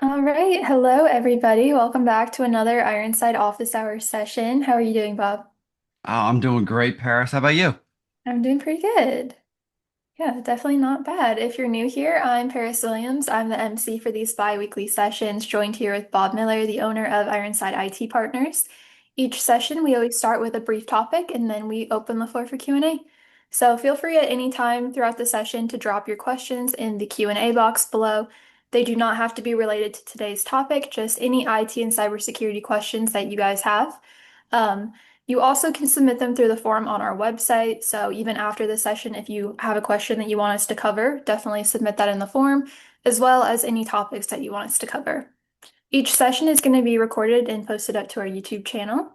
All right. Hello, everybody. Welcome back to another Ironside office hours session. How are you doing, Bob? Oh, I'm doing great, Paris. How about you? I'm doing pretty good. Yeah, definitely not bad. If you're new here, I'm Paris Williams. I'm the MC for these bi-weekly sessions, joined here with Bob Miller, the owner of Ironside IT Partners. Each session, we always start with a brief topic and then we open the floor for Q&A. So feel free at any time throughout the session to drop your questions in the Q&A box below. They do not have to be related to today's topic, just any IT and cybersecurity questions that you guys have. Um, you also can submit them through the form on our website. So even after the session, if you have a question that you want us to cover, definitely submit that in the form, as well as any topics that you want us to cover. Each session is going to be recorded and posted up to our YouTube channel.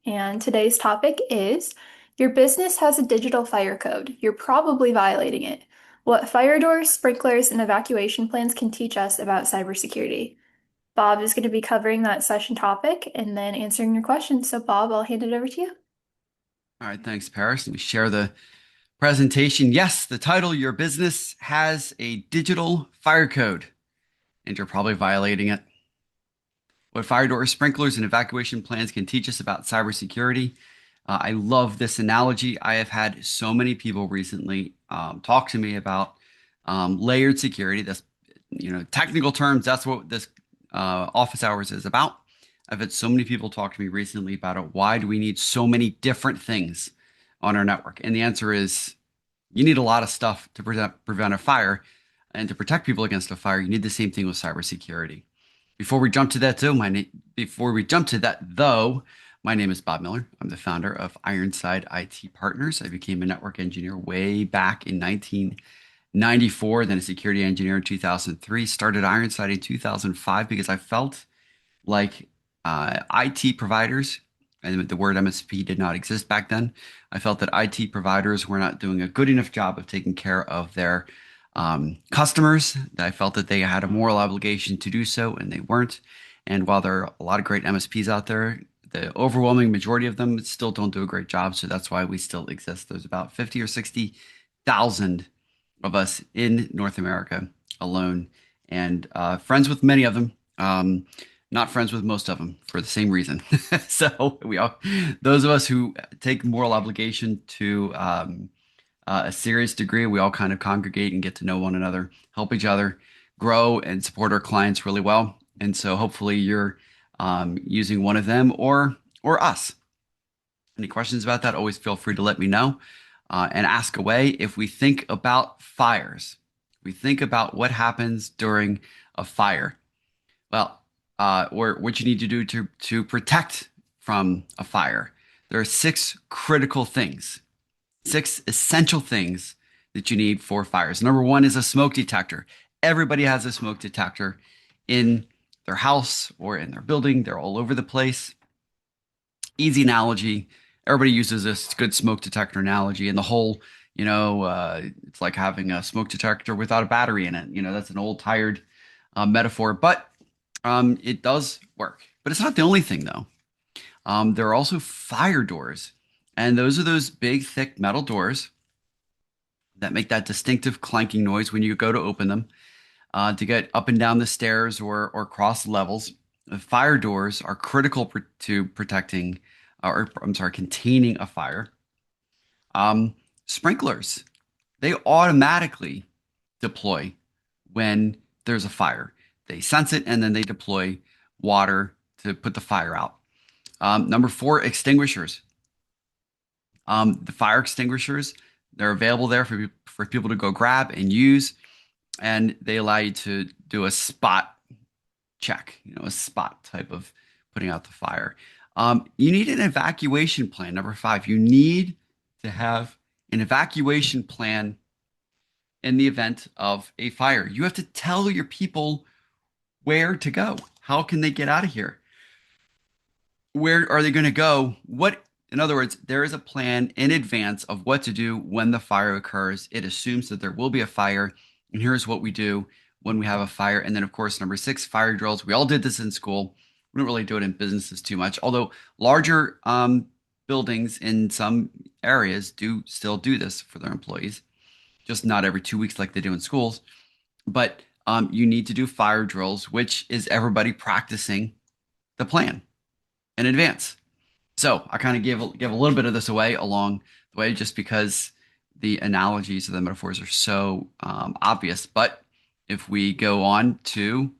And today's topic is your business has a digital fire code. You're probably violating it. What fire doors, sprinklers, and evacuation plans can teach us about cybersecurity. Bob is going to be covering that session topic and then answering your questions. So, Bob, I'll hand it over to you. All right, thanks, Paris. Let me share the presentation. Yes, the title, Your Business Has a Digital Fire Code, and you're probably violating it. What fire doors, sprinklers, and evacuation plans can teach us about cybersecurity. I love this analogy. I have had so many people recently talk to me about layered security. That's, technical terms. That's what this office hours is about. I've had so many people talk to me recently about it. Why do we need so many different things on our network? And the answer is you need a lot of stuff to prevent a fire and to protect people against a fire. You need the same thing with cybersecurity. Before we jump to that, though, my name is Bob Miller. I'm the founder of Ironside IT Partners. I became a network engineer way back in 1994, then a security engineer in 2003. Started Ironside in 2005 because I felt like IT providers, and the word MSP did not exist back then. I felt that IT providers were not doing a good enough job of taking care of their customers. I felt that they had a moral obligation to do so, and they weren't. And while there are a lot of great MSPs out there, the overwhelming majority of them still don't do a great job. So that's why we still exist. There's about 50 or 60,000 of us in North America alone, and friends with many of them. Not friends with most of them for the same reason. So those of us who take moral obligation to a serious degree, we all kind of congregate and get to know one another, help each other, grow, and support our clients really well. And so hopefully you're using one of them or us. Any questions about that? Always feel free to let me know and ask away. If we think about fires, we think about what happens during a fire. Well, or what you need to do to protect from a fire. There are six essential things that you need for fires. Number one is a smoke detector. Everybody has a smoke detector in their house or in their building. They're all over the place. Easy analogy. Everybody uses this good smoke detector analogy, and the whole, it's like having a smoke detector without a battery in it. That's an old, tired metaphor, but it does work. But it's not the only thing, though. There are also fire doors, and those are those big, thick metal doors that make that distinctive clanking noise when you go to open them to get up and down the stairs or cross levels. Fire doors are critical to protecting, or I'm sorry, containing a fire. Um, Sprinklers, they automatically deploy when there's a fire. They sense it and then they deploy water to put the fire out. Number four, extinguishers. The fire extinguishers, they're available there for people to go grab and use, and they allow you to do a spot check, a spot type of putting out the fire. You need an evacuation plan. Number five, you need to have an evacuation plan in the event of a fire. You have to tell your people where to go. How can they get out of here? Where are they going to go? In other words, there is a plan in advance of what to do when the fire occurs. It assumes that there will be a fire, and here's what we do when we have a fire. And then, of course, number six, fire drills. We all did this in school. We don't really do it in businesses too much, although larger buildings in some areas do still do this for their employees, just not every 2 weeks like they do in schools. But You need to do fire drills, which is everybody practicing the plan in advance. So I kind of give a little bit of this away along the way, just because the analogies of the metaphors are so obvious. But if we go on to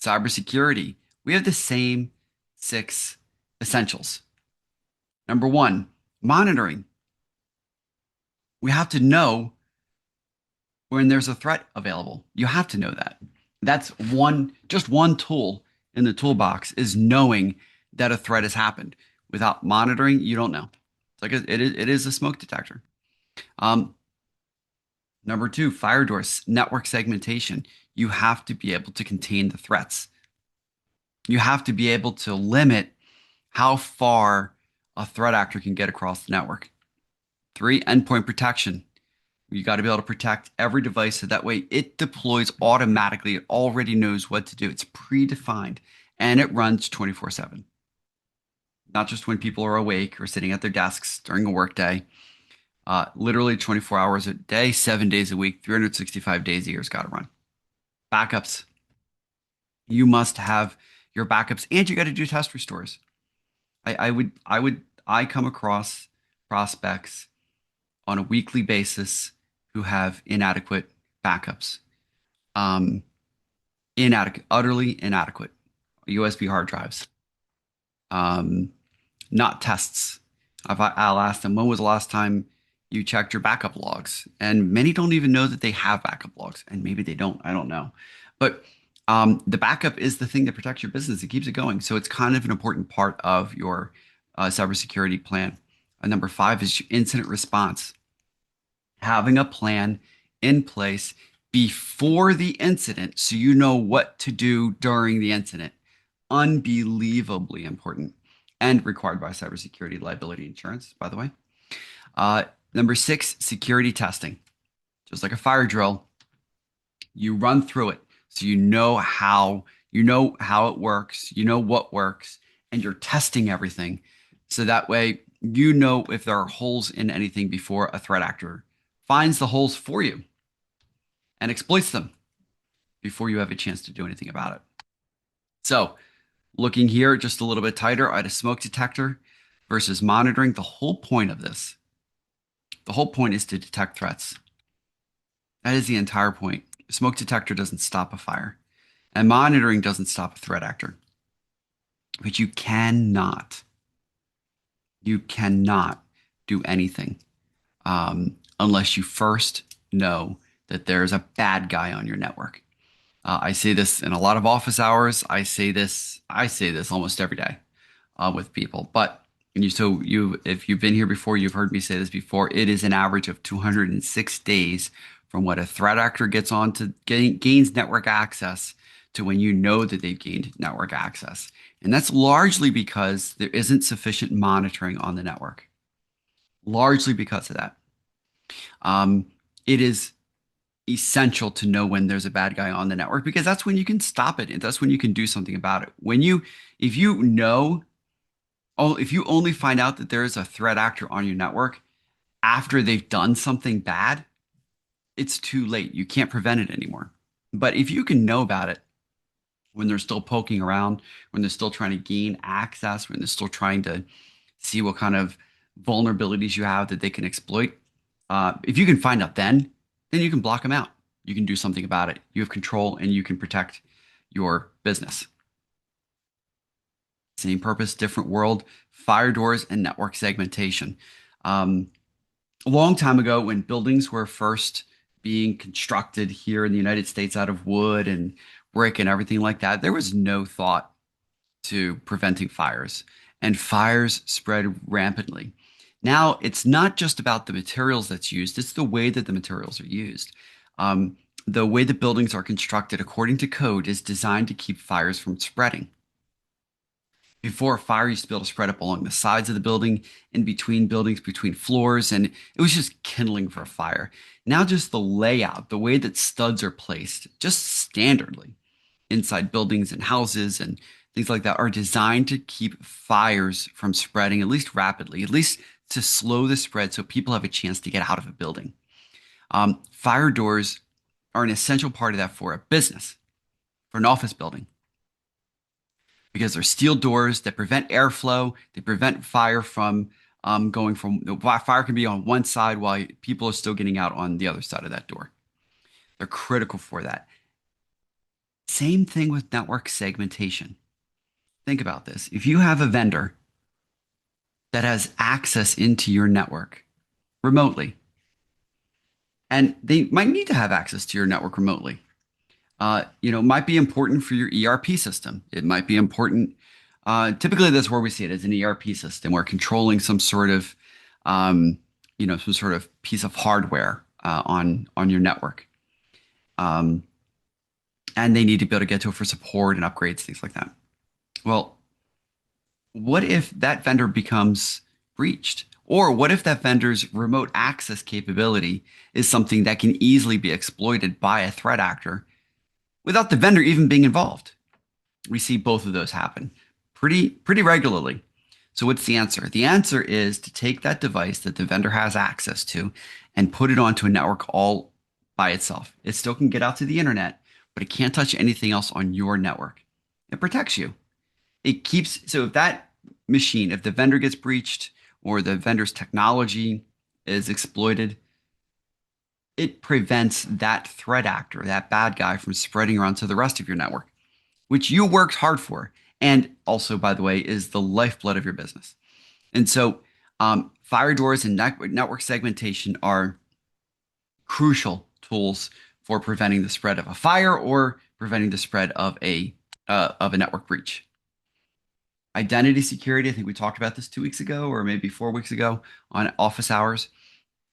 cybersecurity, we have the same six essentials. Number one, monitoring. We have to know when there's a threat available. You have to know that. That's just one tool in the toolbox, is knowing that a threat has happened. Without monitoring, you don't know. It's like it is a smoke detector. Um, Number two, fire doors, network segmentation. You have to be able to contain the threats. You have to be able to limit how far a threat actor can get across the network. Three, endpoint protection. You got to be able to protect every device so that way it deploys automatically. It already knows what to do. It's predefined and it runs 24/7, not just when people are awake or sitting at their desks during a workday. Literally 24 hours a day, 7 days a week, 365 days a year has got to run. Backups. You must have your backups and you got to do test restores. I come across prospects on a weekly basis who have inadequate backups. Um, Inadequate, utterly inadequate USB hard drives. Um, Not tests. I'll ask them, when was the last time you checked your backup logs? And many don't even know that they have backup logs, and maybe they don't. I don't know. But the backup is the thing that protects your business. It keeps it going. So it's kind of an important part of your cybersecurity plan. Number five is incident response. Having a plan in place before the incident so you know what to do during the incident. Unbelievably important and required by cybersecurity liability insurance, by the way. Uh, Number six, security testing. Just like a fire drill, you run through it so you know how it works, you know what works, and you're testing everything. So that way you know if there are holes in anything before a threat actor finds the holes for you and exploits them before you have a chance to do anything about it. So, looking here just a little bit tighter at a smoke detector versus monitoring, the whole point is to detect threats. That is the entire point. A smoke detector doesn't stop a fire, and monitoring doesn't stop a threat actor. But you cannot do anything unless you first know that there's a bad guy on your network. I say this in a lot of office hours. I say this almost every day with people. But if you've been here before, you've heard me say this before. It is an average of 206 days from when a threat actor gets on to gains network access to when you know that they've gained network access. And that's largely because there isn't sufficient monitoring on the network. Largely because of that. It is essential to know when there's a bad guy on the network because that's when you can stop it and that's when you can do something about it. If you know, oh, if you only find out that there is a threat actor on your network after they've done something bad, it's too late. You can't prevent it anymore. But if you can know about it when they're still poking around, when they're still trying to gain access, when they're still trying to see what kind of vulnerabilities you have that they can exploit, if you can find out then you can block them out. You can do something about it. You have control and you can protect your business. Same purpose, different world, fire doors and network segmentation. Um, a long time ago, when buildings were first being constructed here in the United States out of wood and brick and everything like that, there was no thought to preventing fires, and fires spread rampantly. Now, it's not just about the materials that's used, it's the way that the materials are used. The way the buildings are constructed, according to code, is designed to keep fires from spreading. Before, a fire used to be able to spread up along the sides of the building, in between buildings, between floors, and it was just kindling for a fire. Now, just the layout, the way that studs are placed, just standardly inside buildings and houses and things like that, are designed to keep fires from spreading, at least rapidly, at least to slow the spread so people have a chance to get out of a building. Fire doors are an essential part of that for a business, for an office building, because they're steel doors that prevent airflow. They prevent fire from going from fire can be on one side while people are still getting out on the other side of that door. They're critical for that. Same thing with network segmentation. Think about this. If you have a vendor that has access into your network remotely, and they might need to have access to your network remotely, might be important for your ERP system. It might be important. Typically, that's where we see it as an ERP system. We're controlling um, some sort of piece of hardware on your network, um, and they need to be able to get to it for support and upgrades, things like that. Well, what if that vendor becomes breached? Or what if that vendor's remote access capability is something that can easily be exploited by a threat actor without the vendor even being involved? We see both of those happen pretty regularly. So what's the answer? The answer is to take that device that the vendor has access to and put it onto a network all by itself. It still can get out to the internet, but it can't touch anything else on your network. It protects you. It keeps, so if that machine, if the vendor gets breached or the vendor's technology is exploited, it prevents that threat actor, that bad guy, from spreading around to the rest of your network, which you worked hard for. And also, by the way, is the lifeblood of your business. And so, fire doors and network segmentation are crucial tools for preventing the spread of a fire or preventing the spread of a network breach. Identity security, I think we talked about this 2 weeks ago or maybe 4 weeks ago on office hours.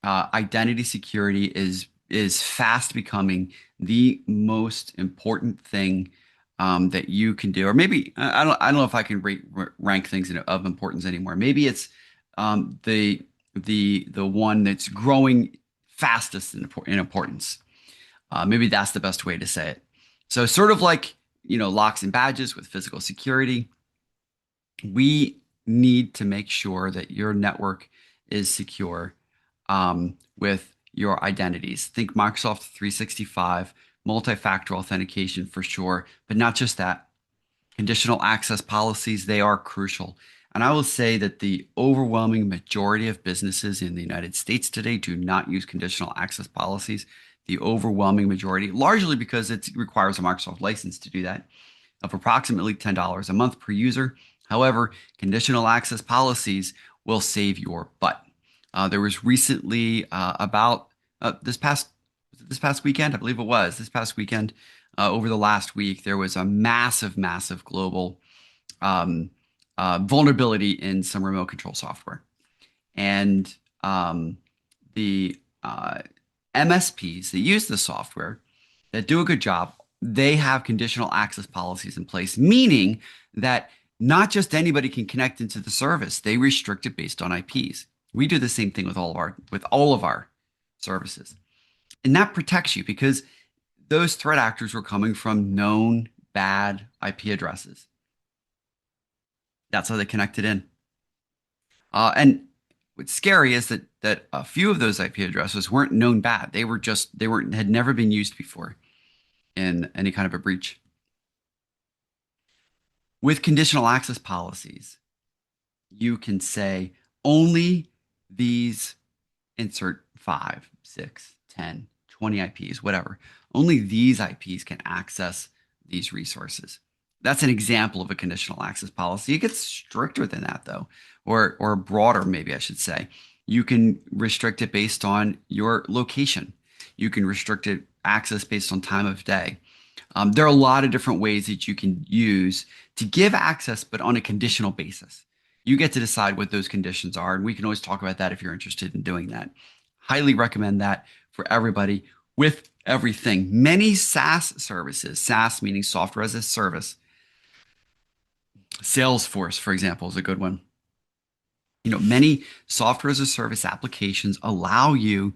Identity security is fast becoming the most important thing that you can do. Or maybe I don't know if I can rank things of importance anymore. Maybe it's the one that's growing fastest in importance. Maybe that's the best way to say it. So sort of like locks and badges with physical security, we need to make sure that your network is secure with your identities. Think Microsoft 365, multi-factor authentication for sure, but not just that. Conditional access policies, they are crucial. And I will say that the overwhelming majority of businesses in the United States today do not use conditional access policies. The overwhelming majority, largely because it requires a Microsoft license to do that, of approximately $10 a month per user. However, conditional access policies will save your butt. There was recently about this past weekend, I believe it was this past weekend, over the last week, there was a massive global um, vulnerability in some remote control software, and the MSPs that use the software that do a good job, they have conditional access policies in place, meaning that not just anybody can connect into the service. They restrict it based on IPs. We do the same thing with all of our services. And that protects you because those threat actors were coming from known bad IP addresses. That's how they connected in. And what's scary is that a few of those IP addresses weren't known bad. They had never been used before in any kind of a breach. With conditional access policies, you can say only these insert 5, 6, 10, 20 IPs, whatever. Only these IPs can access these resources. That's an example of a conditional access policy. It gets stricter than that, though, or broader, maybe I should say. You can restrict it based on your location. You can restrict it access based on time of day. There are a lot of different ways that you can use to give access, but on a conditional basis. You get to decide what those conditions are, and we can always talk about that if you're interested in doing that. Highly recommend that for everybody with everything. Many SaaS services, SaaS meaning software as a service, Salesforce, for example, is a good one. Many software as a service applications allow you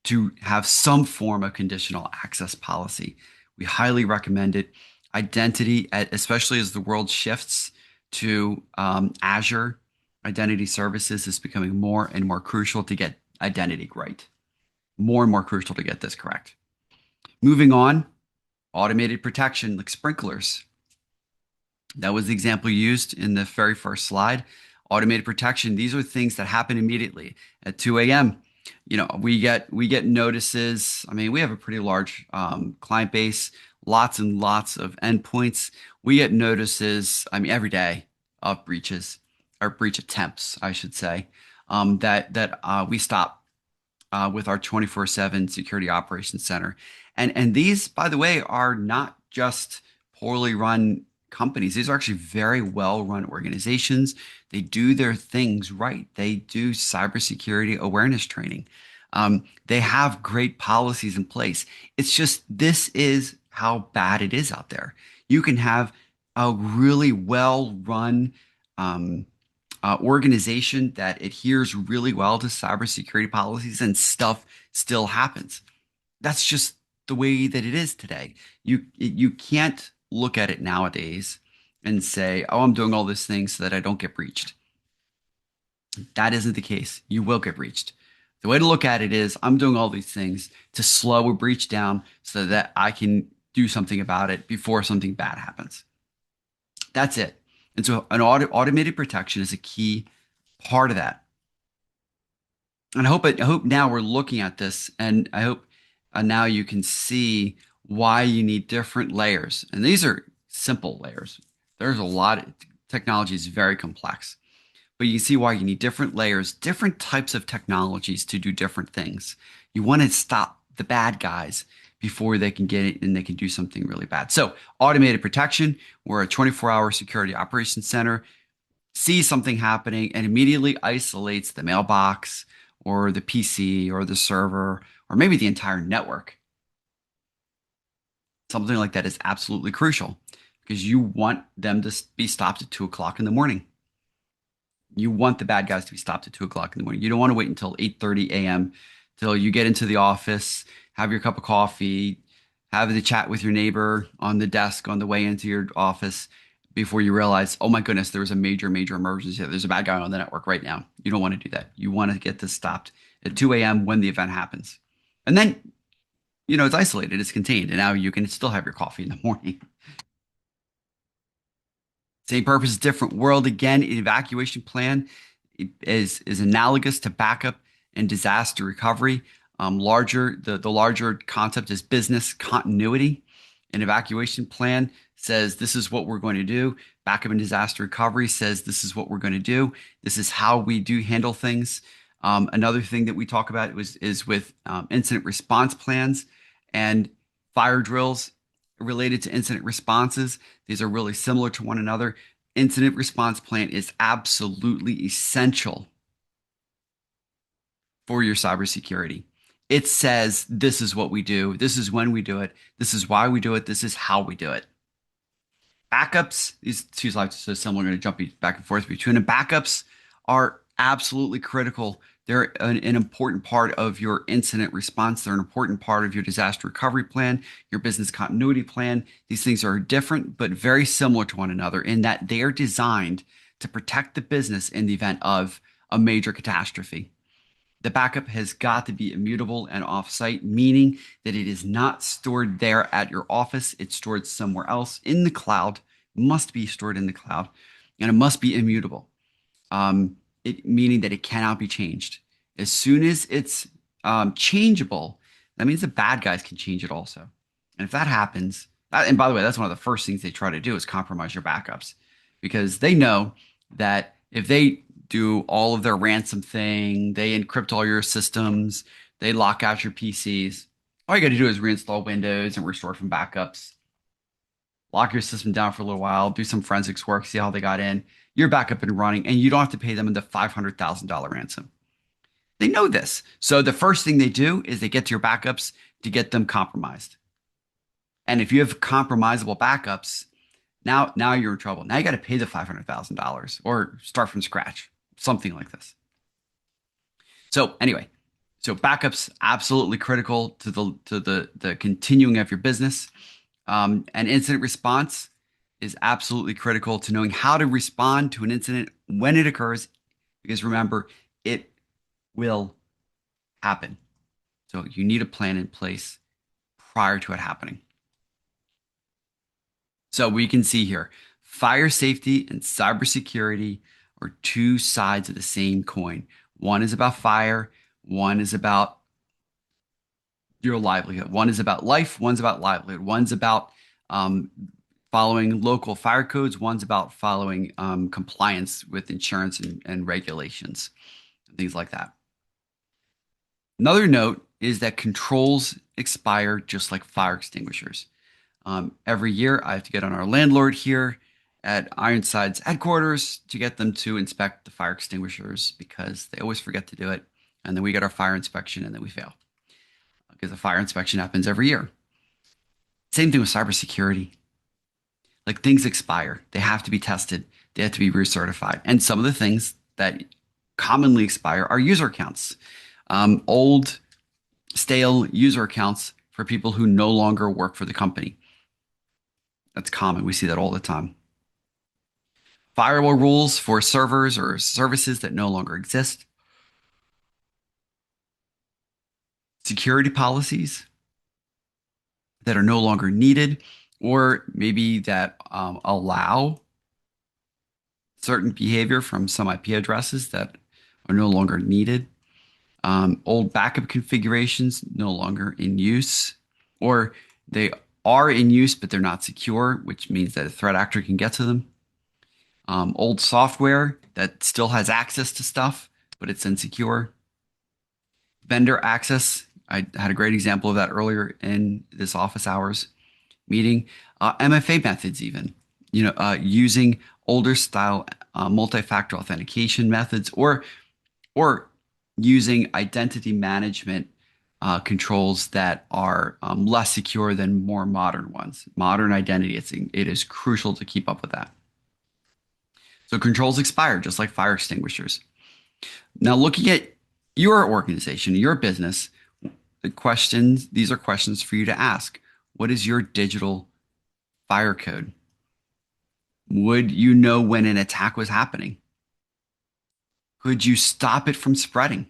to have some form of conditional access policy. We highly recommend it. Identity, especially as the world shifts to Azure identity services, is becoming more and more crucial to get identity right. More and more crucial to get this correct. Moving on, automated protection like sprinklers. That was the example used in the very first slide. Automated protection. These are things that happen immediately at 2 a.m. We get notices. I mean, we have a pretty large client base, lots and lots of endpoints. We get notices. I mean, every day of breaches or breach attempts, I should say, that we stop with our 24/7 security operations center. And these, by the way, are not just poorly run companies. These are actually very well run organizations. They do their things right. They do cybersecurity awareness training. They have great policies in place. It's just this is how bad it is out there. You can have a really well run organization that adheres really well to cybersecurity policies and stuff still happens. That's just the way that it is today. You can't look at it nowadays and say, "Oh, I'm doing all these things so that I don't get breached." That isn't the case. You will get breached. The way to look at it is, I'm doing all these things to slow a breach down so that I can do something about it before something bad happens. That's it. And so an automated protection is a key part of that. And I hope now we're looking at this, and I hope now you can see why you need different layers. And these are simple layers. There's a lot of technology is very complex, but you can see why you need different layers, different types of technologies to do different things. You want to stop the bad guys before they can get it and they can do something really bad. So automated protection, we're a 24-hour security operations center, sees something happening and immediately isolates the mailbox or the PC or the server or maybe the entire network. Something like that is absolutely crucial because you want them to be stopped at 2 o'clock in the morning. You want the bad guys to be stopped at 2 o'clock in the morning. You don't want to wait until 8:30 a.m. till you get into the office, have your cup of coffee, have the chat with your neighbor on the desk on the way into your office before you realize, oh my goodness, there was a major, major emergency. There's a bad guy on the network right now. You don't want to do that. You want to get this stopped at 2 a.m. when the event happens. And then, it's isolated, it's contained, and now you can still have your coffee in the morning. Same purpose, different world. Again, an evacuation plan is analogous to backup and disaster recovery. The larger concept is business continuity. An evacuation plan says this is what we're going to do. Backup and disaster recovery says this is what we're going to do. This is how we do handle things. Another thing that we talk about is with incident response plans and fire drills related to incident responses. These are really similar to one another. Incident response plan is absolutely essential for your cybersecurity. It says this is what we do, this is when we do it, this is why we do it, this is how we do it. Backups, these two slides are so similar, I'm going to jump back and forth between them. Backups are absolutely critical. They're an important part of your incident response. They're an important part of your disaster recovery plan, your business continuity plan. These things are different, but very similar to one another in that they are designed to protect the business in the event of a major catastrophe. The backup has got to be immutable and offsite, meaning that it is not stored there at your office. It's stored somewhere else in the cloud, must be stored in the cloud, and it must be immutable, meaning that it cannot be changed. As soon as it's changeable, that means the bad guys can change it also. And if that happens, and by the way, that's one of the first things they try to do is compromise your backups because they know that if they do all of their ransom thing, they encrypt all your systems, they lock out your PCs. All you got to do is reinstall Windows and restore from backups. Lock your system down for a little while, do some forensics work, see how they got in. You're back up and running, and you don't have to pay them the $500,000 ransom. They know this. So the first thing they do is they get to your backups to get them compromised. And if you have compromisable backups, now you're in trouble. Now you got to pay the $500,000 or start from scratch, something like this. So anyway, so backups absolutely critical to the continuing of your business. And incident response is absolutely critical to knowing how to respond to an incident when it occurs, because remember, it will happen. So you need a plan in place prior to it happening. So we can see here, fire safety and cybersecurity are two sides of the same coin. One is about fire, one is about your livelihood. One is about life, one's about livelihood. One's about um, following local fire codes, one's about following compliance with insurance and regulations, and things like that. Another note is that controls expire just like fire extinguishers. Every year, I have to get on our landlord here at Ironside's headquarters to get them to inspect the fire extinguishers because they always forget to do it. And then we get our fire inspection and then we fail because the fire inspection happens every year. Same thing with cybersecurity. Like things expire, they have to be tested, they have to be recertified. And some of the things that commonly expire are user accounts, old, stale user accounts for people who no longer work for the company. That's common. We see that all the time. Firewall rules for servers or services that no longer exist. Security policies that are no longer needed, or maybe that allow certain behavior from some IP addresses that are no longer needed. Old backup configurations no longer in use, or they are in use, but they're not secure, which means that a threat actor can get to them. Old software that still has access to stuff, but it's insecure. Vendor access. I had a great example of that earlier in this office hours meeting. MFA methods, even, using older style multi-factor authentication methods, or using identity management controls that are less secure than more modern ones. Modern identity, it is crucial to keep up with that. So controls expire just like fire extinguishers. Now, looking at your organization, your business, these are questions for you to ask. What is your digital fire code? Would you know when an attack was happening? Could you stop it from spreading?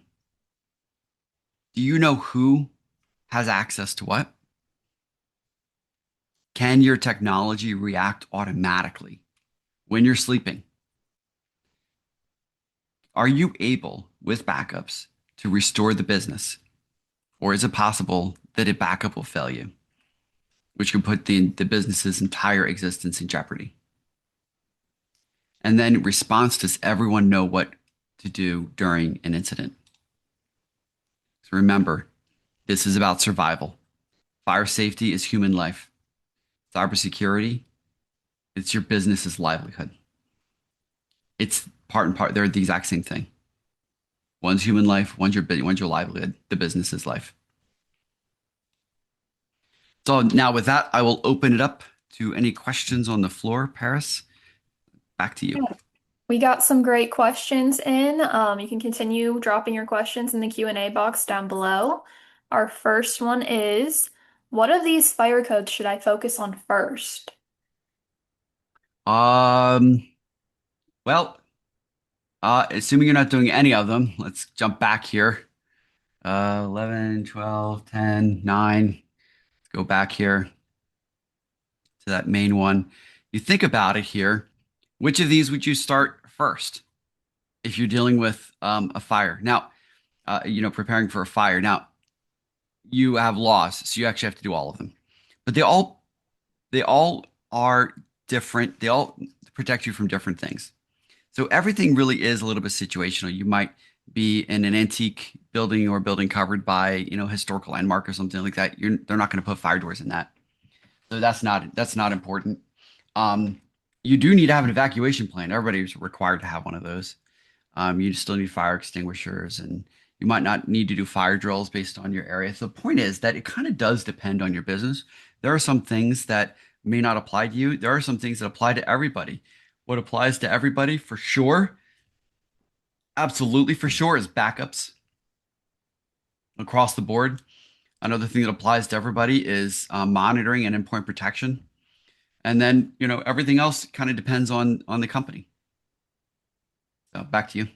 Do you know who has access to what? Can your technology react automatically when you're sleeping? Are you able, with backups, to restore the business? Or is it possible that a backup will fail you, which could put the business's entire existence in jeopardy? And then response, does everyone know what to do during an incident? So remember, this is about survival. Fire safety is human life. Cybersecurity, it's your business's livelihood. It's part and part. They're the exact same thing. One's human life, one's your livelihood, the business's life. So now with that, I will open it up to any questions on the floor. Paris, back to you. Yeah. We got some great questions in. You can continue dropping your questions in the Q&A box down below. Our first one is, what of these fire codes should I focus on first? Um, well, assuming you're not doing any of them, let's jump back here. 11, 12, 10, 9. Let's go back here to that main one. You think about it here. Which of these would you start first if you're dealing with a fire? Now, preparing for a fire. Now, you have laws, so you actually have to do all of them. But they all are different. They all protect you from different things. So everything really is a little bit situational. You might be in an antique building or building covered by, historical landmark or something like that. They're not going to put fire doors in that. So that's not important. Um, you do need to have an evacuation plan. Everybody's required to have one of those. You still need fire extinguishers, and you might not need to do fire drills based on your area. So the point is that it kind of does depend on your business. There are some things that may not apply to you. There are some things that apply to everybody. What applies to everybody for sure, absolutely for sure, is backups across the board. Another thing that applies to everybody is monitoring and endpoint protection. And then, everything else kind of depends on the company. So back to you.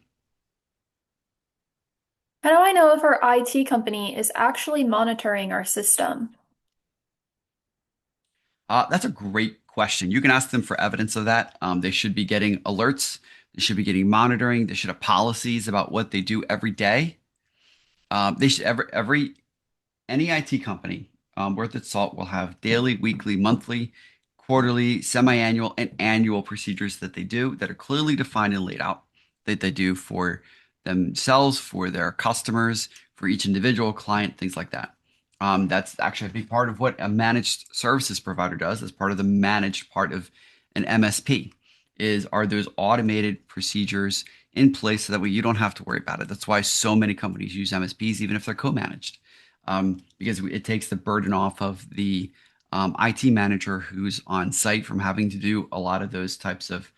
How do I know if our IT company is actually monitoring our system? That's a great question. You can ask them for evidence of that. They should be getting alerts. They should be getting monitoring. They should have policies about what they do every day. They should every any IT company worth its salt will have daily, weekly, monthly, quarterly, semi-annual, and annual procedures that they do that are clearly defined and laid out that they do for themselves, for their customers, for each individual client, things like that. That's actually a big part of what a managed services provider does as part of the managed part of an MSP is are those automated procedures in place so that way you don't have to worry about it. That's why so many companies use MSPs, even if they're co-managed, because it takes the burden off of the IT manager who's on site from having to do a lot of those types of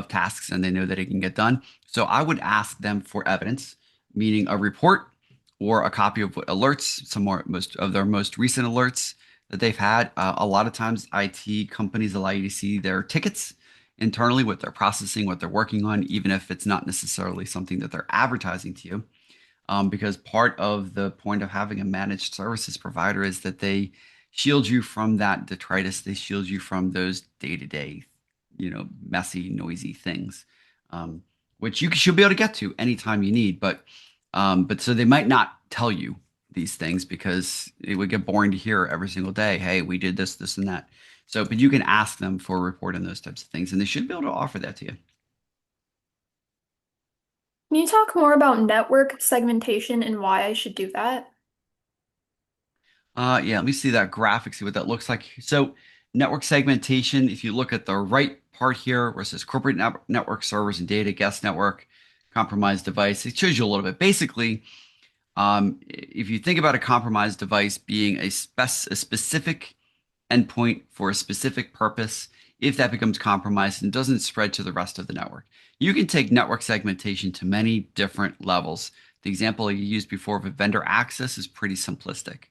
tasks, and they know that it can get done. So I would ask them for evidence, meaning a report or a copy of what alerts, some more most of their most recent alerts that they've had. A lot of times, IT companies allow you to see their tickets internally, what they're processing, what they're working on, even if it's not necessarily something that they're advertising to you. Because part of the point of having a managed services provider is that they shield you from that detritus. They shield you from those day-to-day, messy, noisy things, which you should be able to get to anytime you need. But so they might not tell you these things because it would get boring to hear every single day. Hey, we did this, this, and that. So, but you can ask them for a report on those types of things, and they should be able to offer that to you. Can you talk more about network segmentation and why I should do that? Yeah, let me see that graphic, see what that looks like. So, network segmentation, if you look at the right part here where it says corporate network servers and data, guest network, compromised device, it shows you a little bit. Basically, if you think about a compromised device being a specific endpoint for a specific purpose, if that becomes compromised and doesn't spread to the rest of the network, you can take network segmentation to many different levels. The example you used before of a vendor access is pretty simplistic.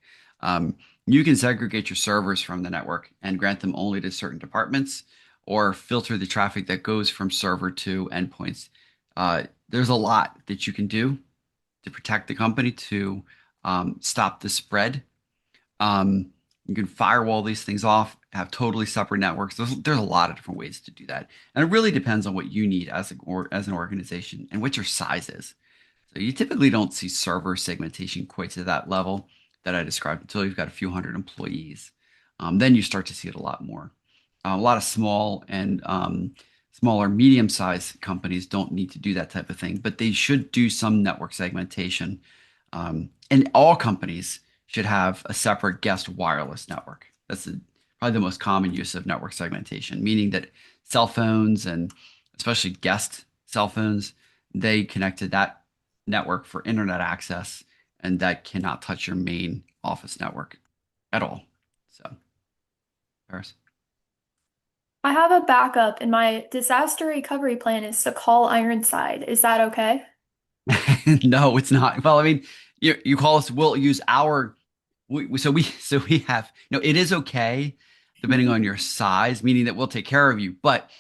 You can segregate your servers from the network and grant them only to certain departments or filter the traffic that goes from server to endpoints. There's a lot that you can do to protect the company to stop the spread. You can firewall these things off, have totally separate networks. There's a lot of different ways to do that. And it really depends on what you need as an organization and what your size is. So you typically don't see server segmentation quite to that level that I described until you've got a few hundred employees. Then you start to see it a lot more. A lot of small and smaller, medium-sized companies don't need to do that type of thing, but they should do some network segmentation. And all companies should have a separate guest wireless network. Probably the most common use of network segmentation, meaning that cell phones and especially guest cell phones, they connect to that network for internet access, and that cannot touch your main office network at all. So, Paris. I have a backup, and my disaster recovery plan is to call Ironside. Is that okay? No, it's not. Well, I mean, you call us. We'll use our. So we have. No, it is okay, depending on your size, meaning that we'll take care of you. But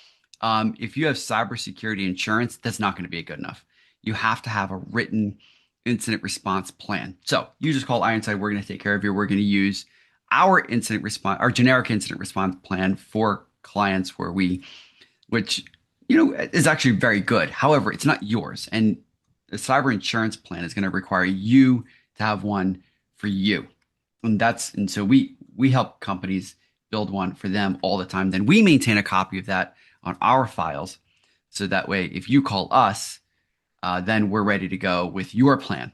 if you have cybersecurity insurance, that's not going to be good enough. You have to have a written incident response plan. So you just call Ironside. We're going to take care of you. We're going to use our generic incident response plan for clients which is actually very good. However, it's not yours, and the cyber insurance plan is going to require you to have one for you, and so we help companies build one for them all the time. Then we maintain a copy of that on our files, so that way, if you call us, then we're ready to go with your plan,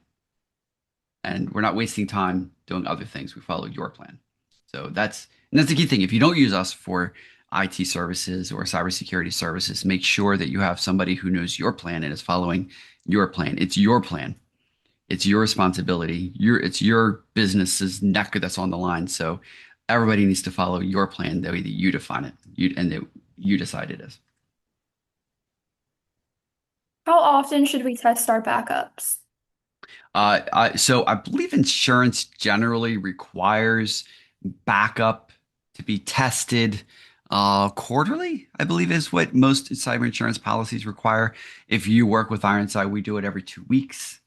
and we're not wasting time doing other things. We follow your plan. So that's the key thing. If you don't use us for IT services or cybersecurity services, make sure that you have somebody who knows your plan and is following your plan. It's your plan. It's your responsibility. It's your business's neck that's on the line. So everybody needs to follow your plan the way that you define it. You decide it is. How often should we test our backups? So I believe insurance generally requires backup to be tested quarterly, I believe is what most cyber insurance policies require. If you work with Ironside, we do it every 2 weeks.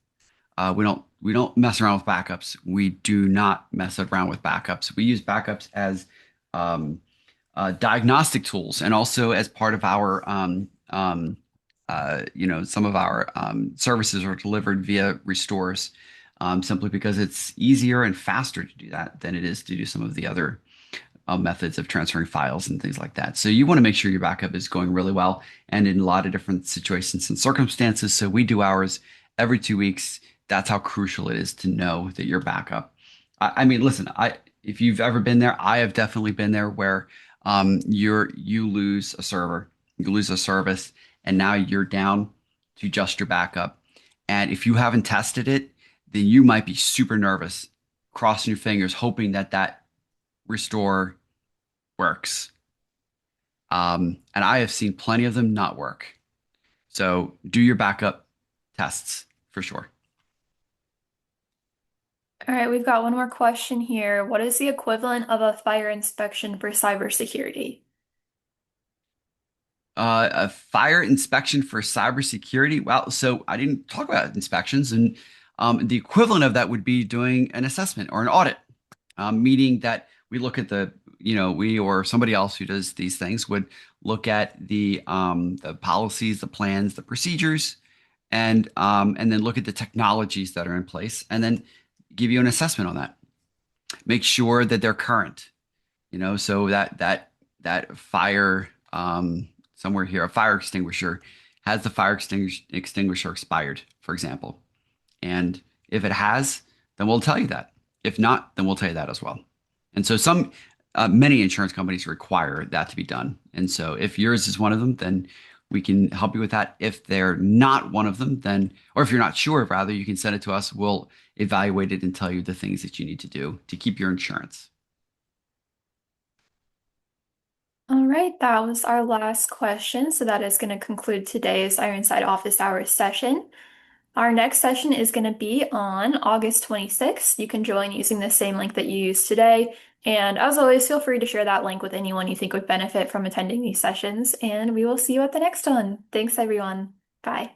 We don't mess around with backups. We do not mess around with backups. We use backups as diagnostic tools, and also as part of our some of our services are delivered via restores, simply because it's easier and faster to do that than it is to do some of the other methods of transferring files and things like that. So you want to make sure your backup is going really well and in a lot of different situations and circumstances. So we do ours every 2 weeks. That's how crucial it is to know that your backup. I mean, listen, if you've ever been there, I have definitely been there where you lose a server, you lose a service, and now you're down to just your backup. And if you haven't tested it, then you might be super nervous, crossing your fingers, hoping that that restore works. And I have seen plenty of them not work. So do your backup tests for sure. All right, we've got one more question here. What is the equivalent of a fire inspection for cybersecurity? A fire inspection for cybersecurity. Well, so I didn't talk about inspections, and the equivalent of that would be doing an assessment or an audit, meaning that we look at we or somebody else who does these things would look at the policies, the plans, the procedures, and then look at the technologies that are in place, and then give you an assessment on that. Make sure that they're current. So that fire somewhere here, a fire extinguisher has the fire extinguisher expired, for example. And if it has, then we'll tell you that. If not, then we'll tell you that as well. And so many insurance companies require that to be done. And so if yours is one of them, then we can help you with that. If they're not one of them, then, or if you're not sure, rather, you can send it to us. We'll evaluate it and tell you the things that you need to do to keep your insurance. All right, that was our last question. So that is going to conclude today's Ironside Office Hours session. Our next session is going to be on August 26th. You can join using the same link that you used today. And as always, feel free to share that link with anyone you think would benefit from attending these sessions. And we will see you at the next one. Thanks, everyone. Bye.